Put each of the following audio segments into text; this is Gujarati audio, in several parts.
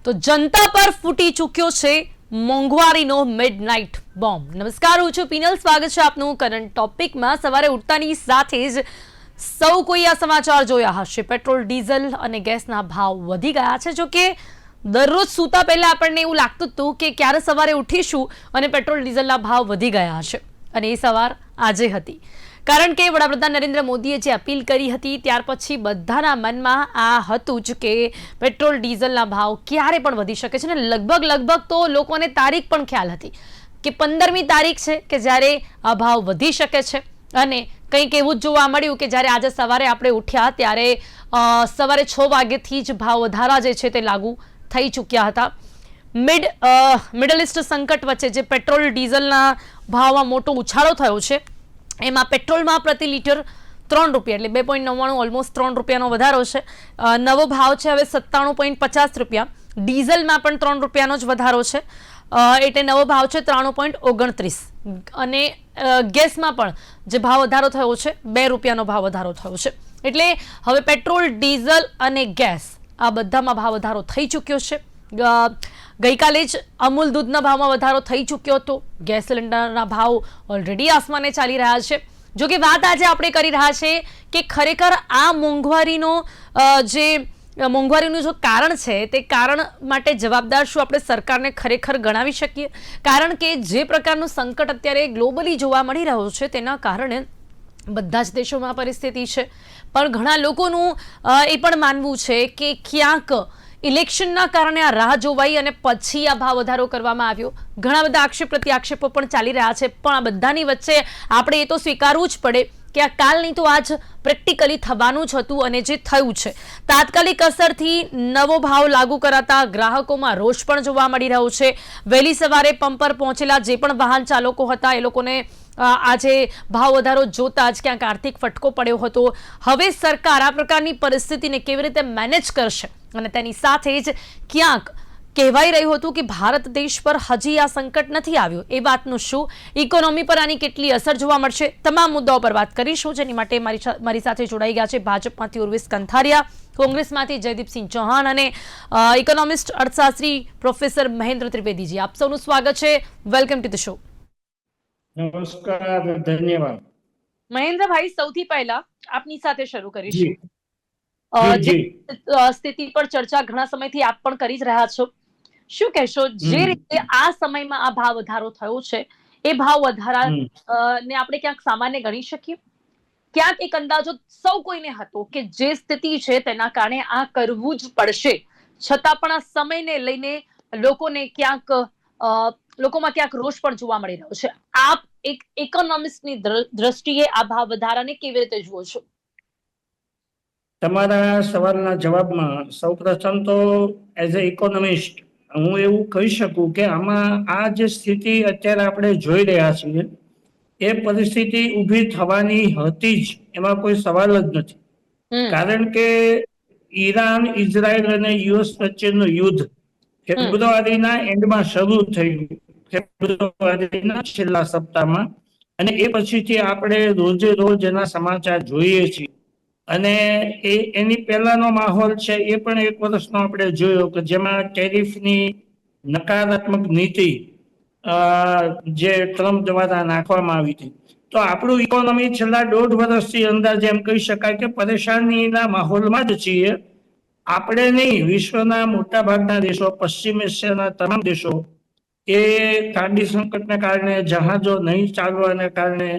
તો જનતા પર ફૂટી ચૂક્યો છે મોંઘવારીનો મિડનાઇટ બોમ્બ। નમસ્કાર, હું છું પિનલ, સ્વાગત છે આપનું કરંટ ટોપિકમાં। સવારે ઉઠતાની સાથે જ સૌ કોઈ આ સમાચાર જોયા હશે। પેટ્રોલ, ડીઝલ અને ગેસના ભાવ વધી ગયા છે। જો કે દરરોજ સૂતા પહેલા આપણને એવું લાગતું હતું કે ક્યારે સવારે ઉઠીશું અને પેટ્રોલ ડીઝલના ભાવ વધી ગયા હશે, અને એ સવાર આજે હતી। કારણ કે વડાપ્રધાન નરેન્દ્ર મોદીએ જે અપીલ કરી હતી ત્યાર પછી બધાના મનમાં આ હતું જ કે પેટ્રોલ ડીઝલના ભાવ ક્યારે પણ વધી શકે છે, ને લગભગ તો લોકોને તારીખ પણ ખ્યાલ હતી કે 15મી તારીખ છે કે જ્યારે આ ભાવ વધી શકે છે। અને કંઈક એવું જ જોવા મળ્યું કે જ્યારે આજે સવારે આપણે ઉઠ્યા ત્યારે સવારે 6 વાગ્યાથી જ ભાવ વધારા જે છે તે લાગુ થઈ ચૂક્યા હતા। મિડલ ઇસ્ટ સંકટ વચ્ચે જે પેટ્રોલ ડીઝલના ભાવમાં મોટો ઉછાળો થયો છે, એમાં પેટ્રોલમાં પ્રતિ લીટર 3 રૂપિયા એટલે 2.99 ઓલમોસ્ટ 3 રૂપિયાનો વધારો છે। નવો ભાવ છે હવે 97.50 રૂપિયા। ડીઝલમાં પણ 3 રૂપિયાનો જ વધારો છે, એટલે નવો ભાવ છે 93.29। અને ગેસમાં પણ જે ભાવ વધારો થયો છે 2 રૂપિયાનો ભાવ વધારો થયો છે। એટલે હવે પેટ્રોલ, ડીઝલ અને ગેસ આ બધામાં ભાવ વધારો થઈ ચૂક્યો છે। ગઈકાલે જ અમૂલ દૂધના ભાવમાં વધારો થઈ ચૂક્યો હતો। ગેસ સિલિન્ડરના ભાવ ઓલરેડી આસમાને ચાલી રહ્યા છે। જો કે વાત આજે આપણે કરી રહ્યા છે કે ખરેખર આ મોંઘવારીનું જો કારણ છે તે કારણ માટે જવાબદાર શું આપણે સરકારને ખરેખર ગણાવી શકીએ? કારણ કે જે પ્રકારનું સંકટ અત્યારે ગ્લોબલી જોવા મળી રહ્યું છે તેના કારણે બધા જ દેશોમાં પરિસ્થિતિ છે, પણ ઘણા લોકોનું એ પણ માનવું છે કે ક્યાંક ઇલેક્શનના કારણે આ રાહ જોવાઈ અને પછી આ ભાવ વધારો કરવામાં આવ્યો। ઘણા બધા આક્ષેપ પ્રત્યાક્ષેપો પણ ચાલી રહ્યા છે, પણ આ બધાની વચ્ચે આપણે એ તો સ્વીકારવું જ પડે કે આ કાલ નહીં તો આજ પ્રેક્ટિકલી થવાનું જ હતું, અને જે થયું છે। તાત્કાલિક અસરથી નવો ભાવ લાગુ કરાતા ગ્રાહકોમાં રોષ પણ જોવા મળી રહ્યો છે। વહેલી સવારે પંપ પર પહોંચેલા જે પણ વાહન ચાલકો હતા એ લોકોને આજે ભાવ વધારો જોતા જ ક્યાંક આર્થિક ફટકો પડ્યો હતો। હવે સરકાર આ પ્રકારની પરિસ્થિતિને કેવી રીતે મેનેજ કરશે, અને તેની સાથે જ ક્યાંક કહેવાઈ રહ્યું હતું કે ભારત દેશ પર હજી આ સંકટ નથી આવ્યું, એ વાતનું શું? ઇકોનોમી પર આની કેટલી અસર જોવા મળશે? તમામ મુદ્દાઓ પર વાત કરીશું, જેની માટે મારી સાથે જોડાઈ ગયા છે ભાજપમાંથી ઉર્વેશ કંથારિયા, કોંગ્રેસમાંથી જયદીપસિંહ ચૌહાણ અને ઇકોનોમિસ્ટ અર્થશાસ્ત્રી પ્રોફેસર મહેન્દ્ર ત્રિવેદીજી। આપ સૌનું સ્વાગત છે। Welcome to the show. નમસ્કાર, ધન્યવાદ। મહેન્દ્રભાઈ, સૌથી પહેલા આપની સાથે શરૂ કરીશું। જી સ્થિતિ પર ચર્ચા ઘણા સમયથી આપ પણ કરી જ રહ્યા છો। શું કહેશો, જે રીતે આ સમયમાં આ ભાવ વધારો થયો છે એ ભાવ વધારા ને આપણે ક્યાંક સામાન્ય ગણી શકીએ? ક્યાંક એક અંદાજો સૌ કોઈને હતો કે જે સ્થિતિ છે તેના કારણે આ કરવું જ પડશે, છતાં પણ આ સમયને લઈને લોકોમાં ક્યાંક રોષ પણ જોવા મળી રહ્યો છે। આપ એક ઇકોનોમિસ્ટની દ્રષ્ટિએ આ ભાવ વધારાને કેવી રીતે જુઓ છો? તમારા સવાલના જવાબમાં સૌપ્રથમ તો એઝ એ ઇકોનોમિસ્ટ હું એવું કહી શકું કે આમાં આ જે સ્થિતિ અત્યારે આપણે જોઈ રહ્યા છીએ એ પરિસ્થિતિ ઊભી થવાની હતી જ, એમાં કોઈ સવાલ જ નથી। કારણ કે ઈરાન, ઇઝરાયલ અને યુએસ વચ્ચેનું યુદ્ધ ફેબ્રુઆરીના એન્ડમાં શરૂ થયું, ફેબ્રુઆરીના છેલ્લા સપ્તાહમાં, અને એ પછીથી આપણે રોજે રોજ એના સમાચાર જોઈએ છીએ। અને એની પહેલાનો માહોલ છે એ પણ 1 વર્ષનો આપણે જોયો કે જેમાં ટેરિફની નકારાત્મક નીતિ જે ટ્રમ્પ દ્વારા નાખવામાં આવી હતી। તો આપણું ઇકોનોમી છેલ્લા 1.5 વર્ષથી અંદાજે એમ કહી શકાય કે પરેશાનીના માહોલમાં જ છીએ। આપણે નહીં, વિશ્વના મોટા ભાગના દેશો, પશ્ચિમ એશિયાના તમામ દેશો એ ખાંડી સંકટને કારણે, જહાજો નહીં ચાલવાને કારણે,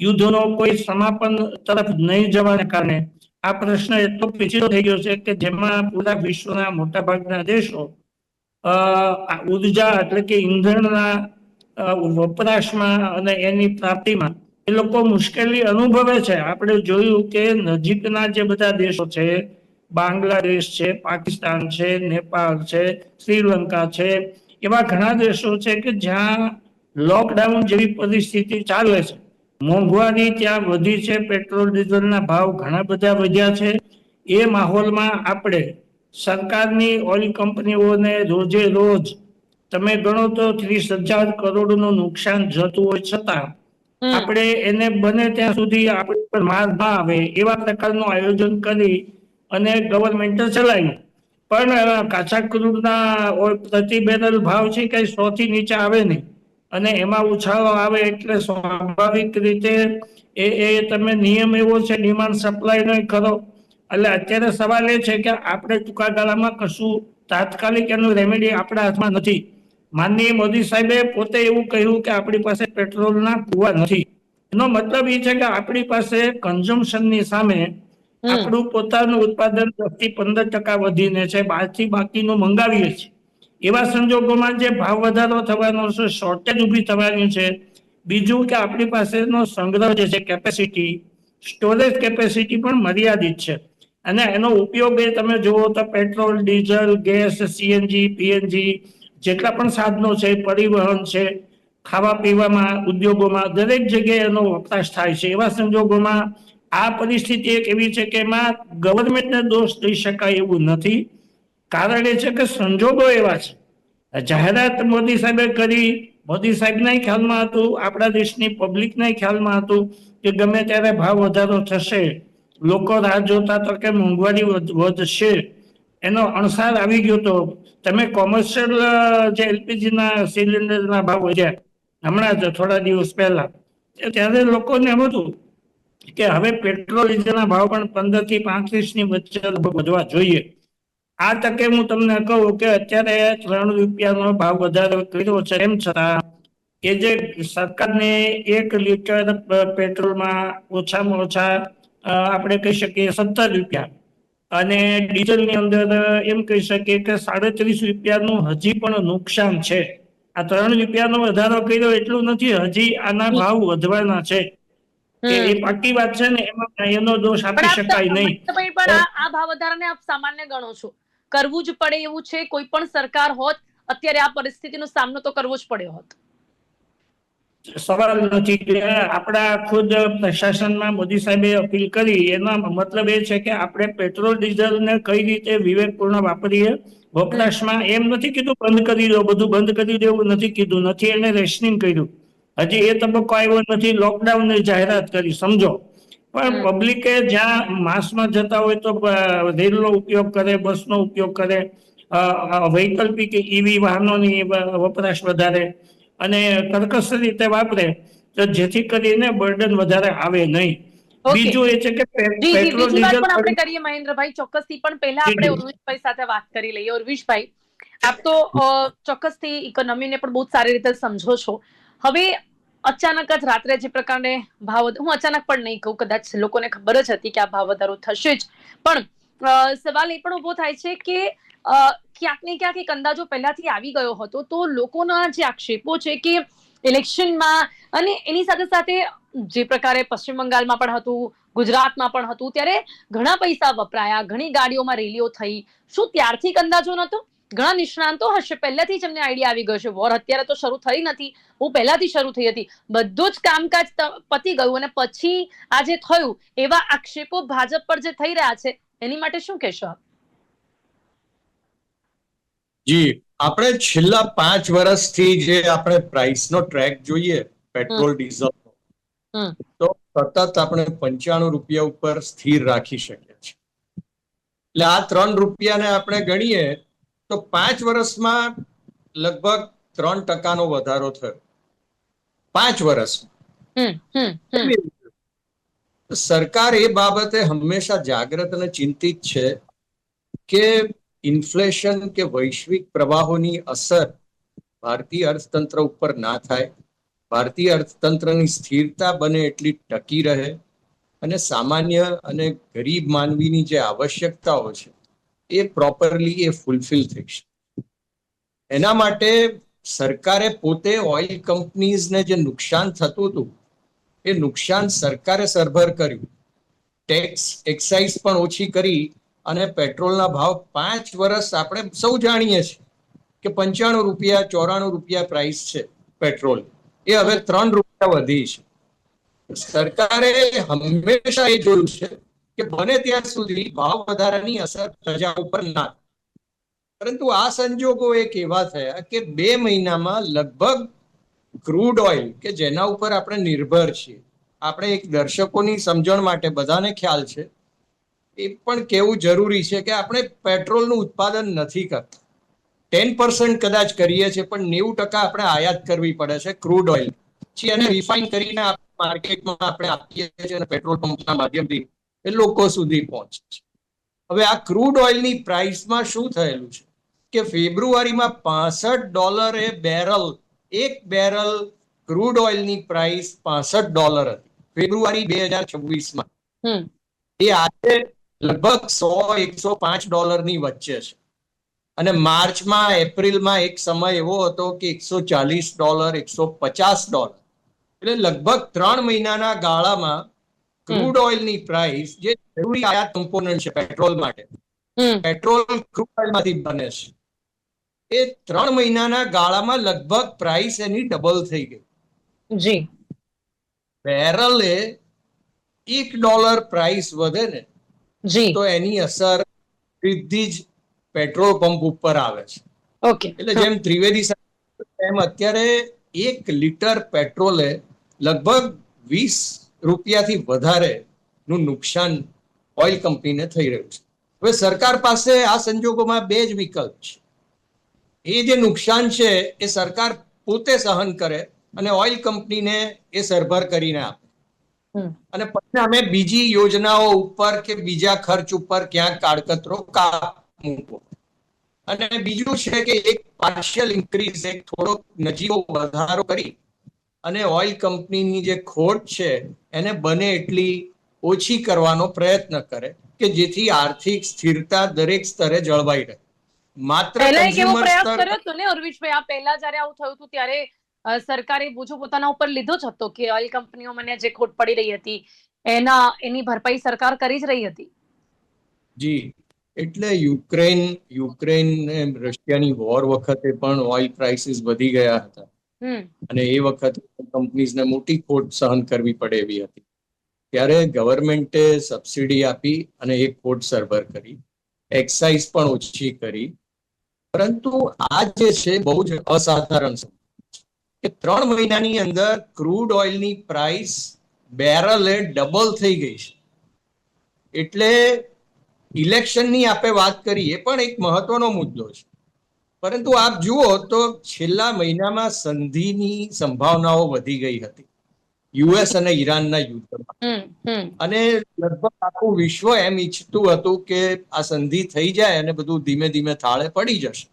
યુદ્ધનો કોઈ સમાપન તરફ નહીં જવાને કારણે આ પ્રશ્ન એટલો પેચીદો થઈ ગયો છે કે જેમાં પૂરા વિશ્વના મોટા ભાગના દેશો ઉર્જા એટલે કે ઈંધણના વપરાશમાં અને એની પ્રાપ્તિમાં એ લોકો મુશ્કેલી અનુભવે છે। આપણે જોયું કે નજીકના જે બધા દેશો છે, બાંગ્લાદેશ છે, પાકિસ્તાન છે, નેપાળ છે, શ્રીલંકા છે, એવા ઘણા દેશો છે કે જ્યાં લોકડાઉન જેવી પરિસ્થિતિ ચાલે છે। મોંઘવારી ત્યાં વધી છે, પેટ્રોલ ડીઝલના ભાવ ઘણા બધા વધ્યા છે। એ માહોલમાં આપણે સરકારની ઓઇલ કંપનીઓને રોજે રોજ તમે ગણો તો 30,000 કરોડનું નુકસાન જતું હોય છતાં આપણે એને બને ત્યાં સુધી આપણી પર માર ના આવે એવા પ્રકારનું આયોજન કરી અને ગવર્મેન્ટે ચલાવ્યું। પણ કાચા ક્રૂડના પ્રતિ બેરલ ભાવ છે કઈ 100 થી નીચે આવે નહીં, અને એમાં ઉછાળો આવે એટલે સ્વાભાવિક રીતે એ તમે નિયમ એવો છે ડિમાન્ડ સપ્લાય નો કરો. એટલે અત્યારે સવાલ એ છે કે આપણે ટૂંકા ગાળામાં કશું તાત્કાલિક એનું રેમેડી આપણા હાથમાં નથી. માનનીય મોદી સાહેબે પોતે એવું કહ્યું કે આપણી પાસે પેટ્રોલના કુવા નથી. એનો મતલબ એ છે કે આપણી પાસે કન્ઝમ્પશનની સામે આપણું પોતાનું ઉત્પાદન 10 થી 15% વધીને છે, બહારથી બાકીનું મંગાવીએ છીએ. એવા સંજોગોમાં જે ભાવ વધારો થવાનો છે, શોર્ટેજ ઊભી થવાની છે. બીજું કે આપણી પાસેનો સંગ્રહ જે છે કેપેસિટી, સ્ટોરેજ કેપેસિટી પણ મર્યાદિત છે. અને એનો ઉપયોગ એ તમે જુઓ તો petrol, diesel, gas, CNG, PNG જેટલા પણ સાધનો છે, પરિવહન છે, ખાવા પીવામાં, ઉદ્યોગોમાં દરેક જગ્યાએ એનો વપરાશ થાય છે. એવા સંજોગોમાં આ પરિસ્થિતિ એક એવી છે કે એમાં ગવર્મેન્ટને દોષ દઈ શકાય એવું નથી. કારણ એ છે કે સંજોગો એવા છે. જાહેરાત મોદી સાહેબે કરી, મોદી સાહેબના ખ્યાલમાં હતું, આપણા દેશની પબ્લિકના ખ્યાલમાં હતું કે ગમે ત્યારે ભાવ વધારો થશે, લોકો રાહ જોતા તો કે મોંઘવારી વધશે, એનો અણસાર આવી ગયો. તો તમે કોમર્શિયલ જે એલપીજી ના સિલિન્ડર ના ભાવ વધ્યા હમણાં જ થોડા દિવસ પહેલા, ત્યારે લોકોને એમ હતું કે હવે પેટ્રોલ ડીઝલના ભાવ પણ 15 થી 35 ની વચ્ચે વધવા જોઈએ. આ તકે હું તમને કહું કે અત્યારે 3 રૂપિયાનો ભાવ વધારો કર્યો છે. એમ છતાં કે જે સરકારને 1 લીટર પેટ્રોલમાં ઓછામાં ઓછા આપણે કહી શકીએ 17 રૂપિયા, અને ડીઝલ ની અંદર એમ કહી શકીએ કે 37 રૂપિયાનું હજી પણ નુકસાન છે. આ 3 રૂપિયાનો વધારો કર્યો એટલું નથી, હજી આના ભાવ વધવાના છે. એ હમ પાકી વાત છે ને, એમાં એનો દોષ પણ આપી શકાય નહીં. મહેન્દ્રભાઈ, પણ આ ભાવ વધારાને આપ સામાન્ય ગણો છો? કરવું જ પડે એવું છે? કોઈ પણ સરકાર હોત અત્યારે આ પરિસ્થિતિનો સામનો તો કરવો જ પડ્યો હોત. સવાલ નથી કે આપણા ખુદ પ્રશાસનમાં મોદી સાહેબે અપીલ કરી, એનો મતલબ એ છે કે આપણે પેટ્રોલ ડીઝલ ને કઈ રીતે વિવેકપૂર્ણ વાપરીએ વપરાશમાં. એમ નથી કીધું બંધ કરી દો, બધું બંધ કરી દેવું નથી કીધું, નથી એને રેશનિંગ કર્યું. હજી એ તબક્કો આવ્યો નથી. લોકડાઉન ની જાહેરાત કરી સમજો, પણ પબ્લિકે જ્યાં માસમાં જતા હોય તો રેલનો ઉપયોગ કરે, બસનો ઉપયોગ કરે, વૈકલ્પિક ઈવી વાહનોની વપરાશ વધારે અને કરકસ રીતે વાપરે, તો જેથી કરીને બર્ડન વધારે આવે નહીં. ઓકે, બીજું એ છે કે જી જી, પેટ્રોલ બીજી વાત ડીઝલ પણ આપણે કરીએ મહેન્દ્રભાઈ ચોક્કસથી. પણ પહેલા આપણે ઉર્વિશભાઈ સાથે વાત કરી લઈએ. ઉર્વિશભાઈ, આપ તો ચોક્કસથી ઇકોનોમીને પણ બહુ સારી રીતે સમજો છો. હવે અચાનક જ રાત્રે જે પ્રકારે ભાવ, હું અચાનક પણ નહીં કહું, કદાચ લોકોને ખબર જ હતી કે આ ભાવ વધારો થશે જ, પણ સવાલ એ પણ ઉભો થાય છે કે ક્યાંક ને ક્યાંક એક અંદાજો પહેલાથી આવી ગયો હતો, તો લોકોના જે આક્ષેપો છે કે ઇલેક્શનમાં અને એની સાથે સાથે જે પ્રકારે પશ્ચિમ બંગાળમાં પણ હતું, ગુજરાતમાં પણ હતું, ત્યારે ઘણા પૈસા વપરાયા, ઘણી ગાડીઓમાં રેલીઓ થઈ. શું ત્યારથી એક અંદાજો નતો? ઘણા નિષ્ણાંતો હશે, પહેલાથી જ એમને આઈડિયા આવી ગયો છે. વોર અત્યારે તો શરૂ થઈ નથી, બહુ પહેલાથી શરૂ થઈ હતી. બધું જ કામકાજ પતી ગયું અને પછી આ જે થયું, એવા આક્ષેપો ભાજપ પર જે થઈ રહ્યા છે, એની માટે શું કહેશો આપ? જી, આપણે છેલ્લા 5 વર્ષથી જે આપણે પ્રાઇસનો ટ્રેક જોઈએ પેટ્રોલ ડીઝલ, તો સતત આપણે 95 રૂપિયા ઉપર સ્થિર રાખી શકીએ છીએ. એટલે આ 3 રૂપિયાને આપણે ગણીએ તો 5 વર્ષમાં લગભગ 3% વધારો થયો. 5 વર્ષમાં. સરકાર એ બાબતે હંમેશા જાગૃત અને ચિંતિત છે કે ઇન્ફ્લેશન કે વૈશ્વિક પ્રવાહોની અસર ભારતીય અર્થતંત્ર ઉપર ના થાય, ભારતીય અર્થતંત્રની સ્થિરતા બને એટલી ટકી રહે, અને સામાન્ય અને ગરીબ માનવીની જે આવશ્યકતાઓ છે એ પ્રોપરલી એ ફૂલફિલ થઈ શકે. એના માટે સરકારે પોતે ઓઇલ કંપનીઝને જે નુકસાન થતું હતું એ નુકસાન સરકારે સરભર કર્યું, ટેક્સ એક્સાઇઝ પણ ઓછી કરી, અને પેટ્રોલના ભાવ 5 વર્ષ આપણે સૌ જાણીએ છીએ કે 95 રૂપિયા 94 રૂપિયા પ્રાઇસ છે પેટ્રોલ, એ હવે 3 રૂપિયા વધી છે. સરકારે હંમેશા એ જોયું છે કે બને ત્યાં સુધી ભાવ વધારાની અસર પ્રજા ઉપર ના, પરંતુ આ સંજોગો એક એવા થયા કે 2 મહિનામાં લગભગ ક્રૂડ ઓઇલ કે જેના ઉપર આપણે નિર્ભર છીએ, આપણે એક દર્શકોની સમજણ માટે બધાને ખ્યાલ છે એ પણ કેવું જરૂરી છે કે આપણે પેટ્રોલનું ઉત્પાદન નથી કરતા. 10% કદાચ કરીએ છીએ, પણ 90% આપણે આયાત કરવી પડે છે ક્રૂડ ઓઇલ. પછી એને રિફાઇન કરીને માર્કેટમાં આપણે આપીએ છીએ અને પેટ્રોલ પંપના માધ્યમથી એ લોકો સુધી પહોંચે છે. હવે આ ક્રૂડ ઓઇલની પ્રાઇસમાં શું થયેલું છે કે ફેબ્રુઆરીમાં $65 બેરલ, એક બેરલ ક્રૂડ ઓઇલની પ્રાઇસ $65 હતી ફેબ્રુઆરી 2026માં. એ આજે લગભગ $100-105 ની વચ્ચે છે. અને માર્ચમાં, એપ્રિલમાં એક સમય એવો હતો કે $140, $150. એટલે લગભગ 3 મહિનાના ગાળામાં ક્રૂડ ઓઇલની પ્રાઇસ, જે જરૂરી આયાત કમ્પોનન્ટ છે પેટ્રોલ માટે, પેટ્રોલ ક્રૂડ ઓઇલમાંથી બને છે, એ 3 મહિનાના ગાળામાં લગભગ પ્રાઇસ એની ડબલ થઈ ગઈ. જી. બેરલે $1 પ્રાઇસ વધે ને જી. તો એની અસર સીધી જ પેટ્રોલ પંપ ઉપર આવે છે. ઓકે. એટલે જેમ ત્રિવેદી સાહેબ એમ અત્યારે 1 લીટર પેટ્રોલે લગભગ ₹20 વધારે નું નુકસાન ઓઇલ કંપનીને થઈ રહ્યું છે. હવે સરકાર પાસે આ સંજોગોમાં 2 જ વિકલ્પ છે. એ જે નુકસાન છે એ સરકાર પોતે સહન કરે અને ઓઇલ કંપનીને એ સરભર કરીને આપે, અને પછી અમે બીજી યોજનાઓ ઉપર કે બીજા ખર્ચ ઉપર ક્યાંક કાળકતરો મૂકો. અને બીજું છે કે એક પાર્શિયલ ઇન્ક્રીઝ, એક થોડો નજીવો વધારો કરી અને ઓઇલ કંપનીની જે ખોટ છે એને બને એટલી ઓછી કરવાનો પ્રયત્ન કરે કે જેથી આર્થિક સ્થિરતા દરેક સ્તરે જળવાઈ રહે. માત્ર પહેલા એક એવો કન્ઝ્યુમર પ્રયાસ સ્તર કર્યો હતો ને ઉર્વિશભાઈ, આ પહેલા જયારે આવું થયું હતું ત્યારે સરકારે બોજો પોતાના ઉપર લીધો જ હતો કે ઓઇલ કંપનીઓ મને જે ખોટ પડી રહી હતી એની ભરપાઈ સરકાર કરી જ રહી હતી. જી, એટલે યુક્રેન રશિયાની વોર વખતે પણ ઓઇલ પ્રાઇસીસ વધી ગયા હતા અને એ વખતે કંપનીઝને મોટી ખોટ સહન કરવી પડે એવી હતી. ત્યારે ગવર્મેન્ટે સબસિડી આપી અને એ ખોટ સરભર કરી, એક્સાઇઝ પણ ઓછી કરી. પરંતુ આ જે છે બહુ જ અસાધારણ છે કે 3 મહિનાની અંદર ક્રૂડ ઓઇલની પ્રાઇસ બેરલે ડબલ થઈ ગઈ છે. એટલે ઇલેક્શનની આપણે વાત કરી, એ પણ એક મહત્વનો મુદ્દો છે. પરંતુ આપ જુઓ તો છેલ્લા મહિનામાં સંધિની સંભાવનાઓ વધી ગઈ હતી યુએસ અને ઈરાનના યુદ્ધમાં, અને લગભગ આખું વિશ્વ એમ ઈચ્છતું હતું કે આ સંધિ થઈ જાય અને બધું ધીમે ધીમે થાળે પડી જશે.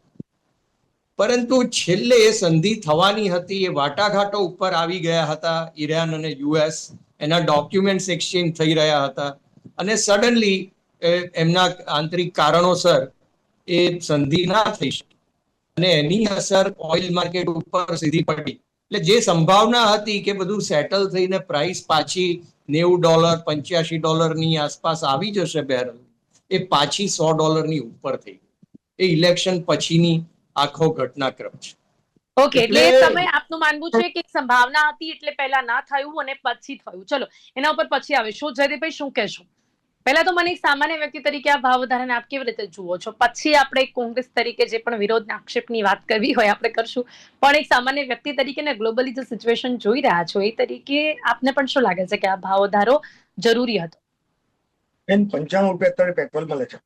પરંતુ છેલ્લે એ સંધિ થવાની હતી, એ વાટાઘાટો ઉપર આવી ગયા હતા ઈરાન અને યુએસ, એના ડોક્યુમેન્ટ્સ એક્સચેન્જ થઈ રહ્યા હતા, અને સડનલી એમના આંતરિક કારણોસર એ સંધિ ના થઈ શકી અને એની અસર ઓઇલ માર્કેટ ઉપર સીધી પડી. એટલે જે સંભાવના હતી કે બધું સેટલ થઈને પ્રાઇસ પાછી $90, $85 ની આસપાસ આવી જશે બેરલ, એ પાછી $100 ની ઉપર થઈ ગઈ. એ ઇલેક્શન પછીની આખો ઘટનાક્રમ છે. ઓકે, એટલે એ સમય આપનું માનવું છે કે સંભાવના હતી એટલે પહેલા ના થયું અને પછી થયું. ચલો એના ઉપર પછી આવે. શું જયદીપભાઈ શું કહેશો? પહેલા તો મને એક સામાન્ય વ્યક્તિ તરીકે આ ભાવ વધારાને આપ કેવી રીતે જુઓ છો, પછી આપણે કોંગ્રેસ તરીકે જે પણ વિરોધ આક્ષેપની વાત કરવી હોય આપણે કરશું, પણ એક સામાન્ય વ્યક્તિ તરીકે ને ગ્લોબલી જે સિચ્યુએશન જોઈ રહ્યા છો એ તરીકે આપને પણ શું લાગે છે કે આ ભાવ વધારો જરૂરી હતો? ₹95 અત્યારે પેટ્રોલ મળે છે.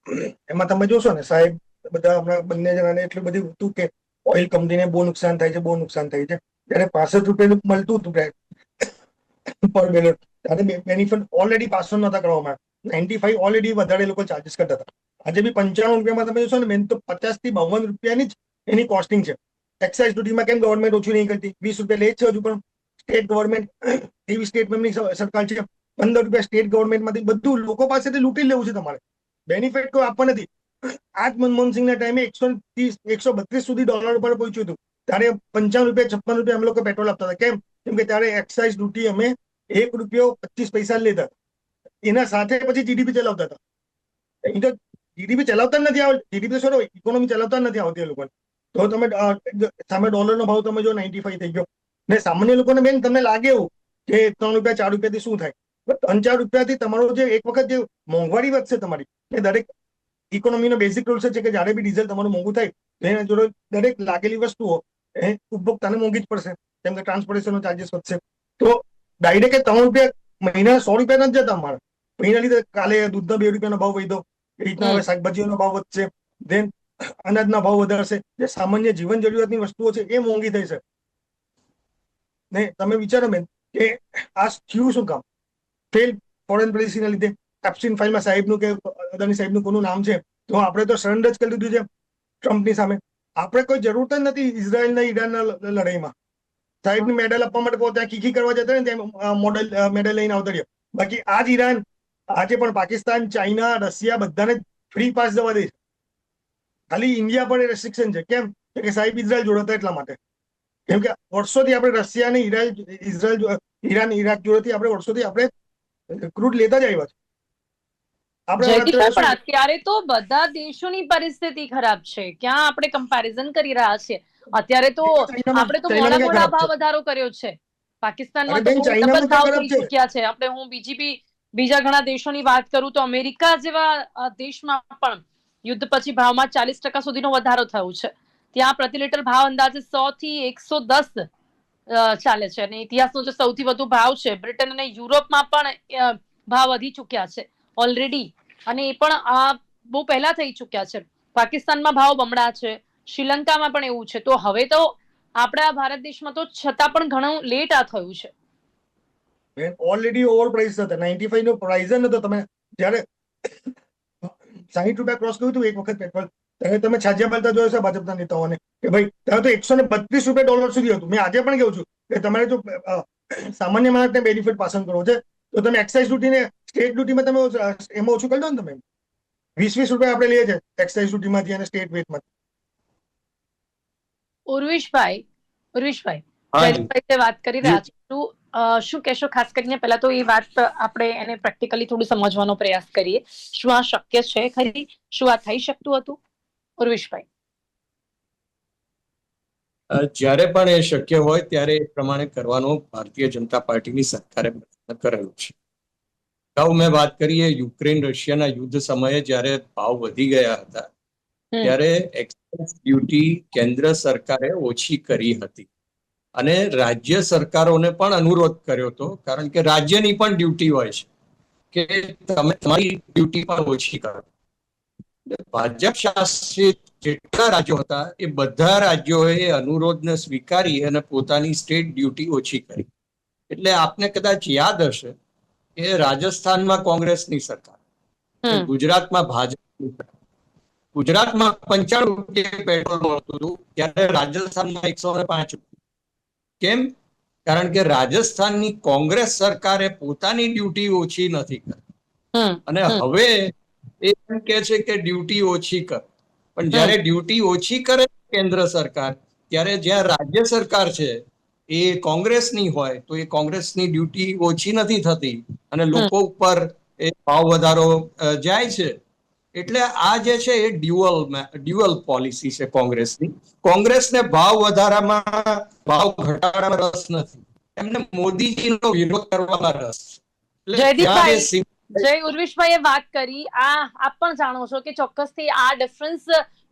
એમાં તમે જોશો ને સાહેબ, બધા હમણાં બંને જણાને એટલું બધું હતું કે ઓઇલ કંપનીને બહુ નુકસાન થાય છે, બહુ નુકસાન થાય છે. ત્યારે ₹65 મળતું હતું પર બેરલ, ત્યારે બેનિફિટ ઓલરેડી 500 નતા કરવામાં, 95 ઓલરેડી વધારે લોકો ચાર્જીસ કરતા હતા. આજે બી ₹95 તમે જોશો ને મેન તો ₹50 થી ₹52 જ એની કોસ્ટિંગ છે. એક્સાઇઝ ડ્યુટીમાં કેમ ગવર્મેન્ટ ઓછું નહીં કરતી? ₹20 લે છે હજુ પણ સ્ટેટ ગવર્મેન્ટ, એવી સ્ટેટમેન્ટની સરકાર છે. ₹15 સ્ટેટ ગવર્મેન્ટમાંથી બધું લોકો પાસેથી લૂંટી લેવું છે તમારે, બેનિફિટ કોઈ આપવા નથી. આજ મનમોહનસિંહના ટાઈમે 130-132 સુધી ડોલર ઉપર પહોંચ્યું હતું, ત્યારે ₹55-56 અમે લોકો પેટ્રોલ આપતા હતા. કેમ કે ત્યારે એક્સાઇઝ ડ્યુટી અમે ₹1.25 લેતા હતા. એના સાથે પછી જીડીપી ચલાવતા હતા. એ તો જીડીપી ચલાવતા નથી આવડતું, જીડીપી છોડો, ઇકોનોમી ચલાવતા નથી આવતી એ લોકોને. તો તમે સામે ડોલરનો ભાવ તમે જો 95 થઈ ગયો ને સામાન્ય લોકોને બેન તમને લાગે એવું કે ₹3-4 થી શું થાય? ₹3-4 તમારો જે એક વખત જે મોંઘવારી વધશે તમારી, એ દરેક ઇકોનોમીનો બેઝિક રૂલ્સ છે કે જ્યારે બી ડીઝલ તમારું મોંઘું થાય તો એના જોડે દરેક લાગેલી વસ્તુઓ એ ઉપભોક્તાને મોંઘી જ પડશે, કેમ કે ટ્રાન્સપોર્ટેશનનો ચાર્જીસ વધશે. તો ડાયરેક્ટ ₹3 મહિના ₹100 નથી જતા અમારા, એના લીધે કાલે દૂધના 2 રૂપિયાનો ભાવ વધ્યો, એ રીતના હવે શાકભાજીઓનો ભાવ વધશે, ધેન અનાજના ભાવ વધારશે, જે સામાન્ય જીવન જરૂરિયાતની વસ્તુઓ છે એ મોંઘી થઈ છે. ને તમે વિચારો બેન કે આ થયું શું કામ? ફેલ ફોરેન પોલિસીના લીધે. એપ્સ્ટીન ફાઇલમાં સાહેબનું કે અદાણી સાહેબનું કોનું નામ છે, તો આપણે તો સરેન્ડર જ કરી દીધું છે ટ્રમ્પની સામે. આપણે કોઈ જરૂર જ નથી ઇઝરાયલના ઈરાનના લડાઈમાં. સાહેબની મેડલ આપવા માટે ત્યાં કીકી કરવા જતા ને ત્યાં મેડલ લઈને આવતા રહ્યો. બાકી આ જ ઈરાન આજે પણ પાકિસ્તાન, ચાઇના, રશિયા બધાને ફ્રી પાસ જવા દે છે. ખાલી ઇન્ડિયા પર રેસ્ટ્રિક્શન છે. કેમ? કે સાહેબ ઇઝરાયલ જોડતા એટલા માટે. કેમ કે વર્ષોથી આપણે રશિયા અને ઈરાન, ઈરાક જોડેથી આપણે વર્ષોથી આપણે ક્રૂડ લેતા જ આવ્યા છે. જયદીપભાઈ, પણ અત્યારે તો બધા દેશોની પરિસ્થિતિ ખરાબ છે. ક્યાં આપણે કમ્પેરિઝન કરી રહ્યા છીએ? અત્યારે તો આપણે તો મોડા ભાવ વધારો કર્યો છે. પાકિસ્તાનમાં તો ડબલ ભાવ થઈ ચૂક્યા છે. હું બીજા ઘણા દેશોની વાત કરું તો અમેરિકા જેવા દેશમાં પણ યુદ્ધ પછી ભાવમાં 40% સુધીનો વધારો થયો છે. ત્યાં પ્રતિ લીટર ભાવ અંદાજે 100 થી 110 ચાલે છે. અને ઇતિહાસનો જે સૌથી વધુ ભાવ છે, બ્રિટન અને યુરોપમાં પણ ભાવ વધી ચુક્યા છે ઓલરેડી. અને એ પણ બહુ પહેલા થઈ ચુક્યા છે. પાકિસ્તાનમાં ભાવ બમણા છે, શ્રીલંકામાં પણ એવું છે. તો હવે તો આપણા ભારત દેશમાં તો છતાં પણ ઘણું લેટ આ થયું છે. ઓલરેડી ઓવર પ્રાઇસ હતા. 95 નો પ્રાઇસ જ નતો. તમે જયારે 60 રૂપિયા ક્રોસ કર્યું હતું એક વખત પેટ્રોલ, ત્યારે તમે છાજ્યા બોલતા જોયો છે ભાજપના નેતાઓને કે ભાઈ ત્યારે તો 132 રૂપિયા ડોલર સુધી હતું. મેં આજે પણ કહું છું કે તમારે જો સામાન્ય માણસને બેનિફિટ પસંદ કરવો છે તો તમે એક્સાઇઝ ડ્યુટીને સ્ટેટ ડ્યુટીમાં તમે એમાં ઓછું કરી દો ને. તમે 20 રૂપિયા આપણે લઈએ છીએ એક્સાઇઝ ડ્યુટીમાંથી અને સ્ટેટ વેટમાંથી. ઉર્વિશભાઈ, વાત કરી રહ્યા છો, શું કહેશો? ખાસ કરીને પહેલા તો એ વાત આપણે એને પ્રેક્ટિકલી થોડું સમજવાનો પ્રયાસ કરીએ. શું આ શક્ય છે ખરી? શું આ થઈ શકતું હતું? ઉર્વિશભાઈ, જ્યારે પણ એ શક્ય હોય ત્યારે એ પ્રમાણે કરવાનો ભારતીય જનતા પાર્ટીની સરકારે પ્રયત્ન કરેલો છે. અગાઉ મેં વાત કરીએ યુક્રેન રશિયાના યુદ્ધ સમયે જ્યારે ભાવ વધી ગયા હતા ત્યારે એક્સાઇઝ ડ્યુટી કેન્દ્ર સરકારે ઓછી કરી હતી અને રાજ્ય સરકારોને પણ અનુરોધ કર્યો હતો, કારણ કે રાજ્યની પણ ડ્યુટી હોય છે કે તમે તમારી ડ્યુટી પણ ઓછી કરો. ભાજપ શાસિત જેટલા રાજ્યો હતા એ બધા રાજ્યોએ અનુરોધને સ્વીકારી અને પોતાની સ્ટેટ ડ્યુટી ઓછી કરી. એટલે આપને કદાચ યાદ હશે કે રાજસ્થાનમાં કોંગ્રેસની સરકાર, ગુજરાતમાં ભાજપની સરકાર. ગુજરાતમાં 95 રૂપિયા પેટ્રોલ મળતું હતું ત્યારે રાજસ્થાનમાં 105 રૂપિયા. કેમ? કારણ કે રાજસ્થાનની કોંગ્રેસ સરકારે પોતાની ડ્યુટી ઓછી નથી કરી અને હવે એ એમ કે છે કે ડ્યુટી ઓછી કર. પણ જ્યારે ડ્યુટી ઓછી કરે કેન્દ્ર સરકાર, ત્યારે જ્યાં રાજ્ય સરકાર છે એ કોંગ્રેસની હોય તો એ કોંગ્રેસની ડ્યુટી ઓછી નથી થતી અને લોકો ઉપર એ ભાવ વધારો જાય છે. એટલે આ જે છે એ ડ્યુઅલ પોલિસી છે કોંગ્રેસની. કોંગ્રેસને ભાવ વધારામાં, ભાવ ઘટાડામાં રસ નથી, એમને મોદીજીનો વિરોધ કરવામાં રસ. જયદીપભાઈ, ઉર્વિશભાઈએ વાત કરી, આપ પણ જાણો છો કે ચોક્કસથી આ ડિફરન્સ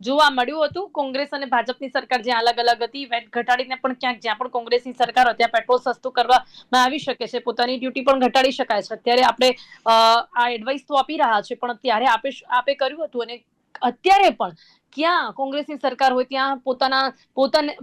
જોવા મળ્યું હતું. કોંગ્રેસ અને ભાજપની સરકાર જ્યાં અલગ અલગ હતી, વેટ ઘટાડીને પણ ક્યાંક જ્યાં પણ કોંગ્રેસની સરકાર હોય ત્યાં પેટ્રોલ સસ્તું કરવામાં આવી શકે છે, પોતાની ડ્યુટી પણ ઘટાડી શકાય છે. અત્યારે આપણે આ એડવાઇસ તો આપી રહ્યા છે, પણ ત્યારે આપે કર્યું હતું અને અત્યારે પણ ક્યાં કોંગ્રેસની સરકાર હોય ત્યાં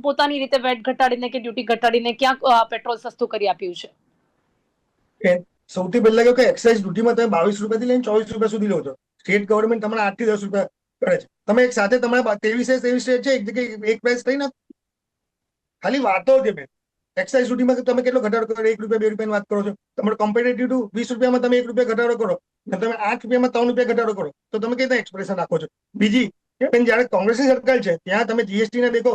પોતાની રીતે વેટ ઘટાડીને કે ડ્યુટી ઘટાડીને ક્યાં પેટ્રોલ સસ્તું કરી આપ્યું છે. સૌથી પહેલા કહ્યું કે એક્સાઇઝ ડ્યુટીમાં તમે 22 રૂપિયાથી લઈને 24 રૂપિયા સુધી લો છો. સ્ટેટ ગવર્મેન્ટ તમારા 8 થી 10 રૂપિયા કરે છે. તમે એક સાથે તમારા 23 સ્ટેટ છે, એક જગ્યાએ એક પ્રાઇસ થઈ ને ખાલી વાતો છે બેન. એક્સાઇઝ ડ્યુટીમાં તમે કેટલો ઘટાડો કરો? 1 રૂપિયા 2 રૂપિયાની વાત કરો છો. તમારો કોમ્પિટેટિવ ટુ 20 રૂપિયામાં તમે 1 રૂપિયા ઘટાડો કરો અને તમે 8 રૂપિયામાં 3 રૂપિયા ઘટાડો કરો તો તમે કઈ રીતે એક્સપ્રેશન રાખો છો? બીજી કે જયારે કોંગ્રેસની સરકાર છે ત્યાં તમે જીએસટી ને દેખો,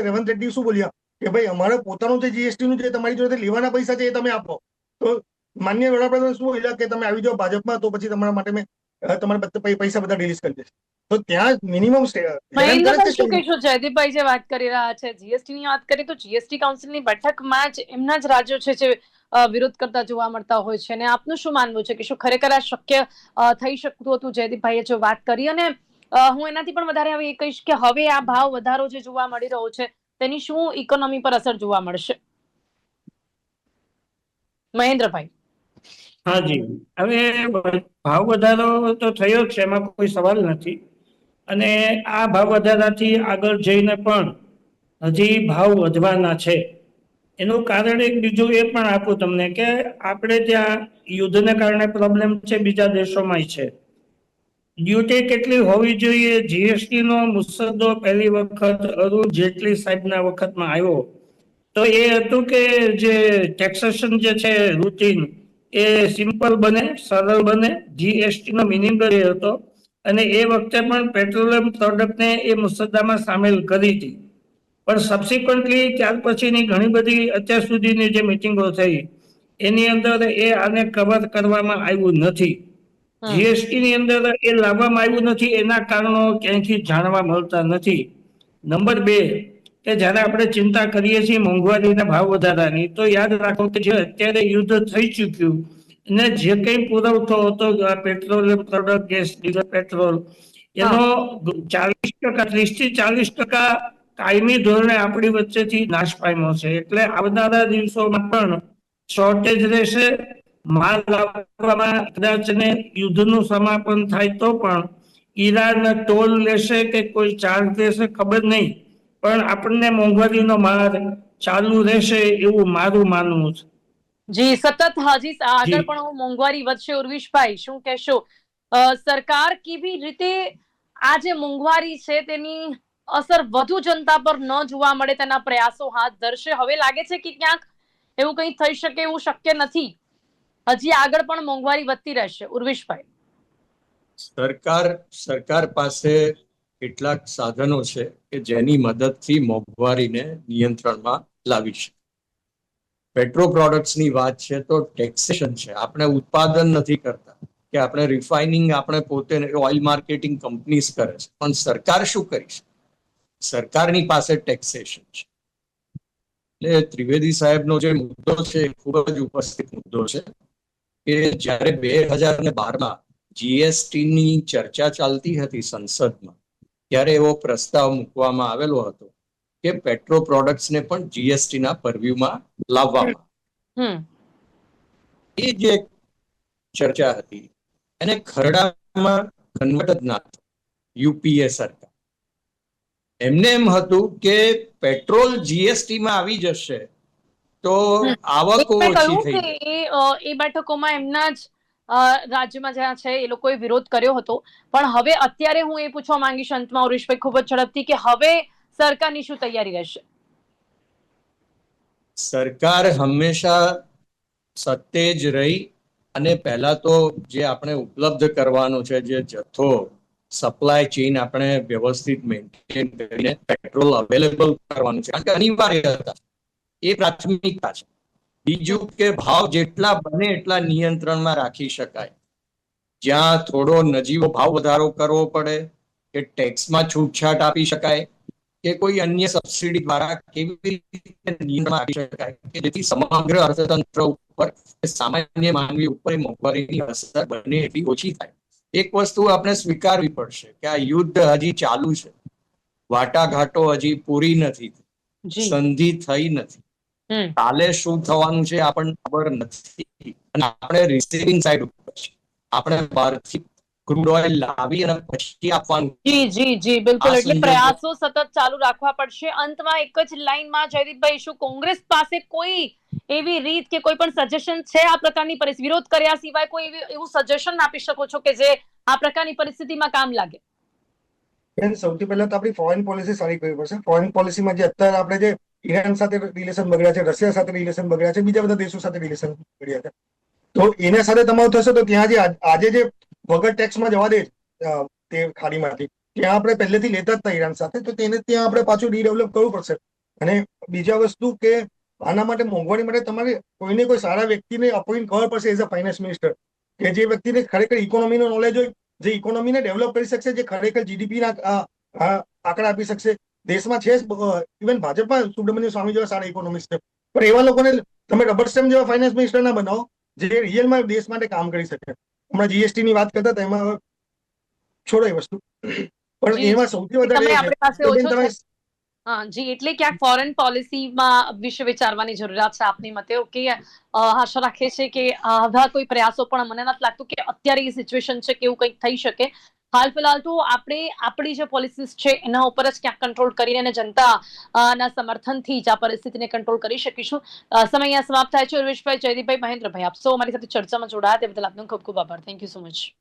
રેવંત રેડ્ડી શું બોલ્યા કે ભાઈ અમારે પોતાનું જે જીએસટી નું જે તમારી જોડે લેવાના પૈસા છે એ તમે આપો. તો માન્ય વડાપ્રધાન શું બોલ્યા કે તમે આવી જાઓ ભાજપમાં તો પછી તમારા માટે મેં તમારા પૈસા બધા રિલીઝ કરી દેશે. તો ત્યાં મિનિમમ શું કહેશો? જયદીપભાઈ જે વાત કરી રહ્યા છે, જીએસટી ની વાત કરીએ તો જીએસટી કાઉન્સિલની બેઠકમાં જ એમના જ રાજ્યો છે જે વિરોધ કરતા જોવા મળતા હોય છે. અને આપનું શું માનવું છે કે શું ખરેખર આ શક્ય થઈ શકતું હતું? જયદીપભાઈએ જો વાત કરી, અને હું એનાથી પણ વધારે હવે એ કહીશ કે હવે આ ભાવ વધારો જે જોવા મળી રહ્યો છે તેની શું ઇકોનોમી પર અસર જોવા મળશે? મહેન્દ્રભાઈ. હાજી, હવે ભાવ વધારો તો થયો જ છે, એમાં કોઈ સવાલ નથી. અને આ ભાવ વધારાથી આગળ જઈને પણ હજી ભાવ વધવાના છે. એનું કારણ એક બીજું એ પણ આપું તમને કે આપણે ત્યાં યુદ્ધને કારણે પ્રોબ્લેમ છે, બીજા દેશોમાં છે. ડ્યુટી કેટલી હોવી જોઈએ? જીએસટી નો મુસદ્દો પહેલી વખત અરુણ જેટલી સાહેબના વખતમાં આવ્યો તો એ હતું કે જે ટેક્સેશન જે છે રૂટીન એ સિમ્પલ બને, સરળ બને. જીએસટી નો મિનિંગ એ હતો. અને એ વખતે પણ પેટ્રોલિયમ પ્રોડક્ટને એ મુસદ્દામાં સામેલ કરી હતી. પણ સબસિક્વન્ટલી ત્યાર પછીની ઘણી બધી અત્યાર સુધીની જે મિટિંગો થઈ એની અંદર એ આને કવર કરવામાં આવ્યું નથી. જીએસટી ની અંદર એ લાવવામાં આવ્યું નથી, એના કારણો ક્યાંયથી જાણવા મળતા નથી. નંબર 2 કે જ્યારે આપણે ચિંતા કરીએ છીએ મોંઘવારીના ભાવ વધારાની, તો યાદ રાખો કે જે અત્યારે યુદ્ધ થઈ ચૂક્યું અને જે કંઈ પુરવઠો હતો petroleum product, gas, diesel, petrol, એનો 40%, 30% થી 40% કાયમી ધોરણે આપણી વચ્ચેથી નાશ પામ્યો છે. એટલે આવનારા દિવસોમાં પણ શોર્ટેજ રહેશે. માલ લાવવામાં કદાચ ને યુદ્ધનું સમાપન થાય તો પણ ઈરાન ટોલ લેશે કે કોઈ ચાર્જ લેશે ખબર નહીં, પણ આપણને મોંઘવારીનો માર ચાલુ રહેશે એવું મારું માનવું છે. જી, સતત હજી જી, આગળ પણ મોંઘવારી વધશે. ઉર્વિશભાઈ, શું કહેશો? સરકાર કેવી રીતે આ જે મોંઘવારી છે તેની અસર વધુ જનતા પર ન જોવા મળે તેના પ્રયાસો હાથ ધરશે? હવે લાગે છે કે ક્યાંક એવું કંઈ થઈ શકે એવું શક્ય નથી, હજી આગળ પણ મોંઘવારી વધતી રહેશે? ઉર્વિશભાઈ, સરકાર પાસે કેટલાક સાધનો છે કે જેની મદદથી મોંઘવારીને નિયંત્રણમાં લાવી શકે. પેટ્રો પ્રોડક્ટ્સની વાત છે તો ટેક્સેશન છે. આપણે ઉત્પાદન નથી કરતા કે આપણે રિફાઇનિંગ આપણે પોતે ઓઇલ માર્કેટિંગ કંપનીઝ કરે છે, પણ સરકાર શું કરી છે? સરકારની પાસે ટેક્સેશન છે. એટલે ત્રિવેદી સાહેબનો જે મુદ્દો છે એ ખૂબ જ ઉપસ્થિત મુદ્દો છે કે જ્યારે 2012માં જીએસટીની ચર્ચા ચાલતી હતી સંસદમાં, ત્યારે એવો પ્રસ્તાવ મૂકવામાં આવેલો હતો કે પેટ્રો પ્રોડક્ટ્સને પણ જીએસટીના પરવ્યુમાં લાવવામાં. એ જે ચર્ચા હતી એને ખરડામાં કન્વર્ટ જ ના થયું. યુપીએ સરકાર એમને એમ હતું કે પેટ્રોલ જીએસટીમાં આવી જશે તો આવકો ઓછી થઈ જાય. એ બેઠકોમાં એમના જ રાજ્યમાં જ્યાં છે એ લોકોએ વિરોધ કર્યો હતો. પણ હવે અત્યારે હું એ પૂછવા માંગીશ અંતમાં, ઉર્વિશભાઈ, ખૂબ જ ઝડપથી, કે હવે સરકારની શું તૈયારી રહેશે? સરકાર હંમેશા સત્તેજ રહી અને પહેલા તો જે આપણે ઉપલબ્ધ કરવાનો છે જે જથ્થો, સપ્લાય ચેઇન આપણે વ્યવસ્થિત મેન્ટેન કરીને પેટ્રોલ અવેલેબલ કરવાનું છે, કારણ કે અનિવાર્ય હતા. એ પ્રાથમિકતા છે. બીજું કે ભાવ જેટલા બને એટલા નિયંત્રણમાં રાખી શકાય. જ્યાં થોડો નજીવો ભાવ વધારો કરવો પડે કે ટેક્સમાં છૂટછાટ આપી શકાય કે કોઈ અન્ય સબસિડી દ્વારા કેવી રીતે નિયંત્રણમાં આપી શકાય કે જેથી સમગ્ર અર્થતંત્ર ઉપર, સામાન્ય માનવી ઉપર મોંઘવારીની અસર બને એટલી ઓછી થાય. એક વસ્તુ આપણે સ્વીકારવી પડશે કે આ યુદ્ધ હજી ચાલુ છે, વાટાઘાટો હજી પૂરી નથી, સંધિ થઈ નથી. કાલે શું થવાનું છે આપણને ખબર નથી. અને આપણે રિસીવિંગ સાઈડ ઉપર છે. આપણે બહારથી ક્રૂડ ઓઇલ લાવી અને પછી આપવાનું. જી, બિલકુલ. એટલે પ્રયાસો સતત ચાલુ રાખવા પડશે. અંતમાં એક જ લાઈનમાં, જયદીપભાઈ, શું કોંગ્રેસ પાસે કોઈ એવી રીત કે કોઈ પણ સજેશન છે આ પ્રકારની વિરોધ કર્યા સિવાય? કોઈ એવું સજેશન આપી શકો છો કે જે આ પ્રકારની પરિસ્થિતિમાં કામ લાગે? સૌથી પહેલા તો આપણી ફોરેન પોલિસી સારી કરવી પડશે. ફોરેન પોલિસીમાં જે અત્યારે આપણે જે ઈરાન સાથે રિલેશન બગડ્યા છે, રશિયા સાથે રિલેશન બગડ્યા છે, બીજા બધા દેશો સાથે રિલેશન બગડ્યા છે, તો એના સાથે તમારું થશે તો ત્યાં જે આજે જે વગર ટેક્સમાં જવા દે તે ખાડીમાંથી, ત્યાં આપણે પહેલેથી લેતા જ હતા ઈરાન સાથે, તો તેને ત્યાં આપણે પાછું રીડેવલપ કરવું પડશે. અને બીજા વસ્તુ કે આના માટે મોંઘવારી માટે તમારે કોઈને કોઈ સારા વ્યક્તિને અપોઇન્ટ કરવો પડશે એઝ અ ફાઇનાન્સ મિનિસ્ટર, કે જે વ્યક્તિને ખરેખર ઇકોનોમીનો નોલેજ હોય, જે ઇકોનોમીને ડેવલપ કરી શકશે, જે ખરેખર જીડીપીના આંકડા આપી શકશે. દેશમાં છે ઇવન ભાજપમાં સુબ્રમણ્યમ સ્વામી જેવા સારા ઇકોનોમિસ્ટ છે, પણ એવા લોકોને તમે રબર સ્ટેમ્પ જેવા ફાઇનાન્સ મિનિસ્ટર ના બનાવો જે રિયલમાં દેશ માટે કામ કરી શકે. હમણાં જીએસટી ની વાત કરતા હતા, એમાં છોડો એ વસ્તુ, પણ એમાં સૌથી વધારે એ છે હા જી, એટલે ક્યાંક ફોરેન પોલિસીમાં વિશે વિચારવાની જરૂરિયાત છે આપની મતે. ઓકે, આશા રાખીએ છીએ કે આવા કોઈ પ્રયાસો, પણ મને નથી લાગતું કે અત્યારે એ સિચ્યુએશન છે કે એવું કંઈક થઈ શકે. હાલ ફિલહાલ તો આપણે આપણી જે પોલિસીસ છે એના ઉપર જ ક્યાંક કંટ્રોલ કરીને અને જનતા ના સમર્થનથી જ આ પરિસ્થિતિને કંટ્રોલ કરી શકીશું. સમય અહીંયા સમાપ્ત થાય છે. ઉર્વેશભાઈ, જયદીપભાઈ, મહેન્દ્રભાઈ, આપ સૌ અમારી સાથે ચર્ચામાં જોડાયા તે બદલ આપનો ખૂબ ખૂબ આભાર. Thank you so much.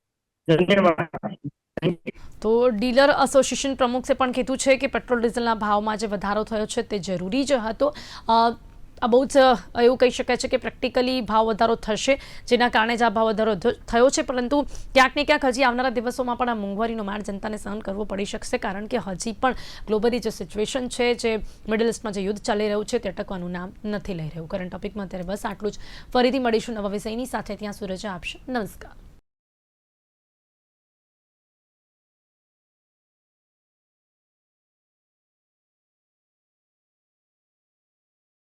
ધન્યવાદ. Thank you. તો ડીલર એસોસિએશન પ્રમુખે પણ કીધું છે કે પેટ્રોલ ડીઝલના ભાવમાં જે વધારો થયો છે તે જરૂરી જ હતો. આ બહુ જ એવું કહી શકાય છે કે પ્રેક્ટિકલી ભાવ વધારો થશે, જેના કારણે જ આ ભાવ વધારો થયો છે. પરંતુ ક્યાંક ને ક્યાંક હજી આવનારા દિવસોમાં પણ આ મોંઘવારીનો માર જનતાને સહન કરવો પડી શકશે, કારણ કે હજી પણ ગ્લોબલી જે સિચ્યુએશન છે, જે મિડલ ઇસ્ટમાં જે યુદ્ધ ચાલી રહ્યું છે તે અટકવાનું નામ નથી લઈ રહ્યું. કરંટ ટોપિકમાં અત્યારે બસ આટલું જ. ફરીથી મળીશું નવા વિષયની સાથે. ત્યાં સુધી રજા આપશો. નમસ્કાર.